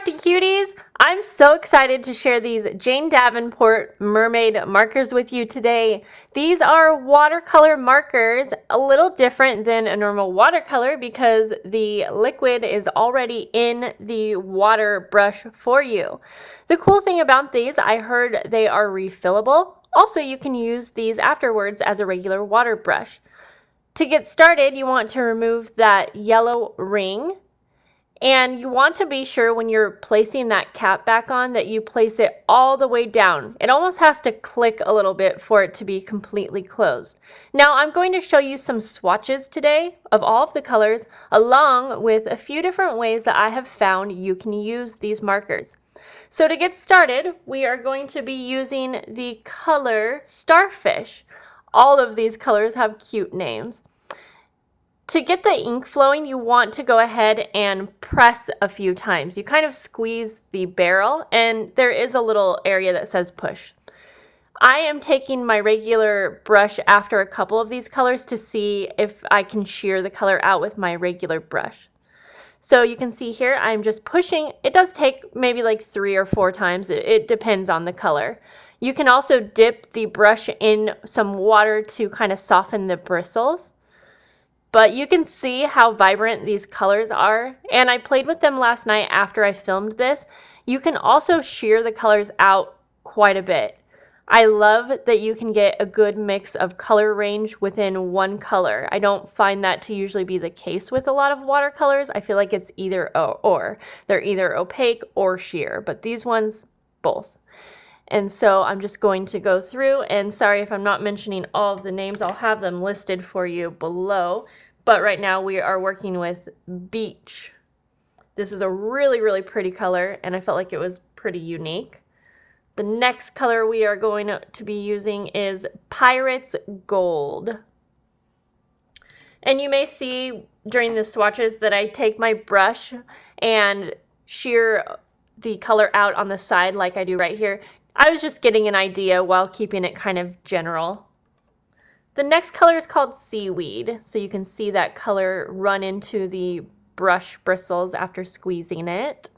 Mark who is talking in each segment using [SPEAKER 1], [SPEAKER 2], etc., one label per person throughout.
[SPEAKER 1] Crafty Cuties! I'm so excited to share these Jane Davenport Mermaid markers with you today. These are watercolor markers, a little different than a normal watercolor because the liquid is already in the water brush for you. The cool thing about these, I heard they are refillable. Also, you can use these afterwards as a regular water brush. To get started, you want to remove that yellow ring. And you want to be sure when you're placing that cap back on that you place it all the way down. It almost has to click a little bit for it to be completely closed. Now I'm going to show you some swatches today of all of the colors, along with a few different ways that I have found you can use these markers. So to get started, we are going to be using the color Starfish. All of these colors have cute names. To get the ink flowing, you want to go ahead and press a few times. You kind of squeeze the barrel, and there is a little area that says push. I am taking my regular brush after a couple of these colors to see if I can shear the color out with my regular brush. So you can see here, I'm just pushing. It does take maybe like 3 or 4 times. It depends on the color. You can also dip the brush in some water to kind of soften the bristles. But you can see how vibrant these colors are, and I played with them last night after I filmed this. You can also shear the colors out quite a bit. I love that you can get a good mix of color range within one color. I don't find that to usually be the case with a lot of watercolors. I feel like it's either or. They're either opaque or sheer, but these ones, both. And so I'm just going to go through, and sorry if I'm not mentioning all of the names, I'll have them listed for you below. But right now we are working with Beach. This is a really, really pretty color, and I felt like it was pretty unique. The next color we are going to be using is Pirate's Gold. And you may see during the swatches that I take my brush and shear the color out on the side like I do right here. I was just getting an idea while keeping it kind of general. The next color is called Seaweed, so you can see that color run into the brush bristles after squeezing it.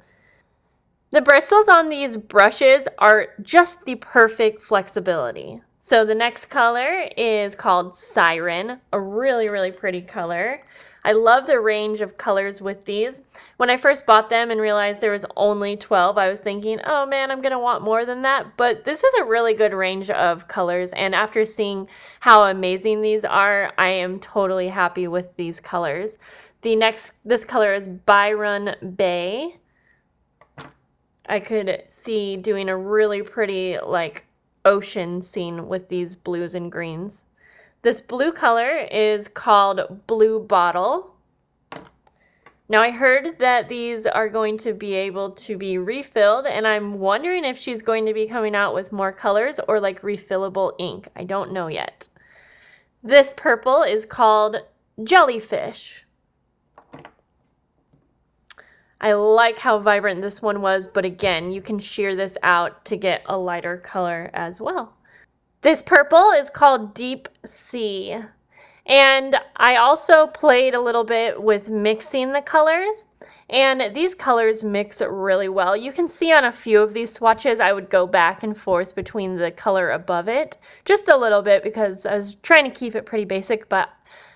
[SPEAKER 1] The bristles on these brushes are just the perfect flexibility. So the next color is called Siren, a really, really pretty color. I love the range of colors with these. When I first bought them and realized there was only 12, I was thinking, oh man, I'm going to want more than that. But this is a really good range of colors, and after seeing how amazing these are, I am totally happy with these colors. This color is Byron Bay. I could see doing a really pretty like ocean scene with these blues and greens. This blue color is called Blue Bottle. Now I heard that these are going to be able to be refilled, and I'm wondering if she's going to be coming out with more colors or like refillable ink. I don't know yet. This purple is called Jellyfish. I like how vibrant this one was, but again, you can shear this out to get a lighter color as well. This purple is called Deep Sea, and I also played a little bit with mixing the colors, and these colors mix really well. You can see on a few of these swatches I would go back and forth between the color above it, just a little bit because I was trying to keep it pretty basic, but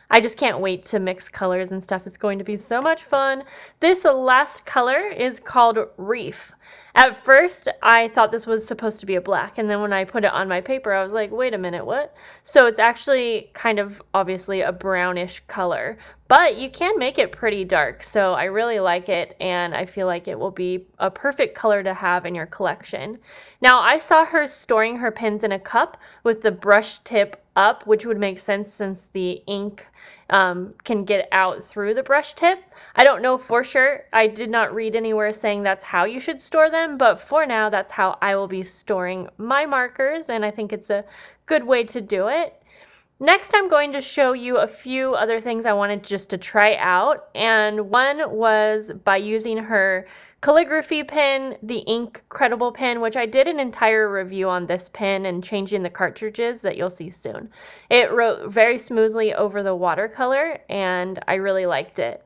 [SPEAKER 1] I just can't wait to mix colors and stuff. It's going to be so much fun. This last color is called Reef. At first, I thought this was supposed to be a black, and then when I put it on my paper, I was like, wait a minute, what? So it's actually kind of obviously a brownish color, but you can make it pretty dark, so I really like it, and I feel like it will be a perfect color to have in your collection. Now, I saw her storing her pens in a cup with the brush tip up, which would make sense since the ink can get out through the brush tip. I don't know for sure. I did not read anywhere saying that's how you should store them, but for now, that's how I will be storing my markers, and I think it's a good way to do it. Next, I'm going to show you a few other things I wanted just to try out, and one was by using her calligraphy pen, the ink credible pen, which I did an entire review on this pen and changing the cartridges that you'll see soon. It wrote very smoothly over the watercolor, and I really liked it.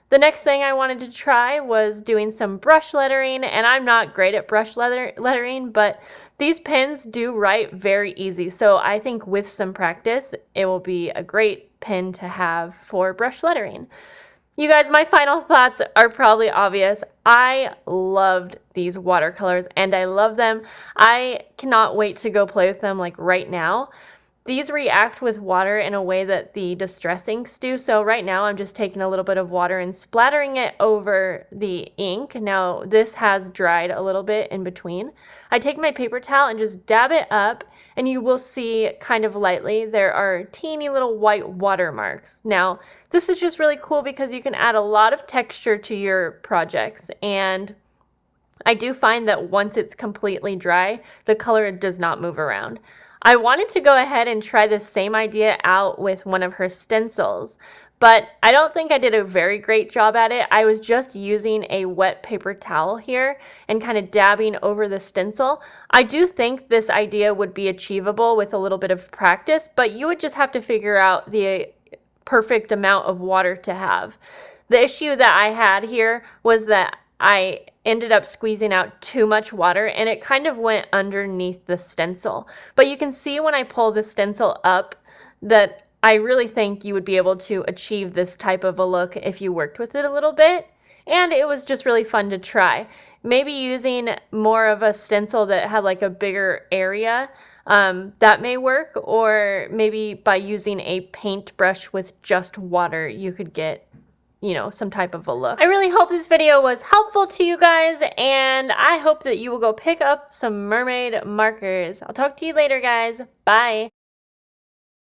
[SPEAKER 1] The next thing I wanted to try was doing some brush lettering, and I'm not great at brush lettering, but these pens do write very easy. So I think with some practice, it will be a great pen to have for brush lettering. You guys, my final thoughts are probably obvious. I loved these watercolors and I love them. I cannot wait to go play with them like right now. These react with water in a way that the Distress inks do. So right now I'm just taking a little bit of water and splattering it over the ink. Now this has dried a little bit in between. I take my paper towel and just dab it up, and you will see kind of lightly there are teeny little white watermarks. Now this is just really cool because you can add a lot of texture to your projects, and I do find that once it's completely dry, the color does not move around. I wanted to go ahead and try the same idea out with one of her stencils, but I don't think I did a very great job at it. I was just using a wet paper towel here and kind of dabbing over the stencil. I do think this idea would be achievable with a little bit of practice, but you would just have to figure out the perfect amount of water to have. The issue that I had here was that I ended up squeezing out too much water and it kind of went underneath the stencil. But you can see when I pull the stencil up that I really think you would be able to achieve this type of a look if you worked with it a little bit. And it was just really fun to try. Maybe using more of a stencil that had like a bigger area, that may work, or maybe by using a paintbrush with just water, you could get, you know, some type of a look. I really hope this video was helpful to you guys, and I hope that you will go pick up some Mermaid markers. I'll talk to you later, guys. Bye.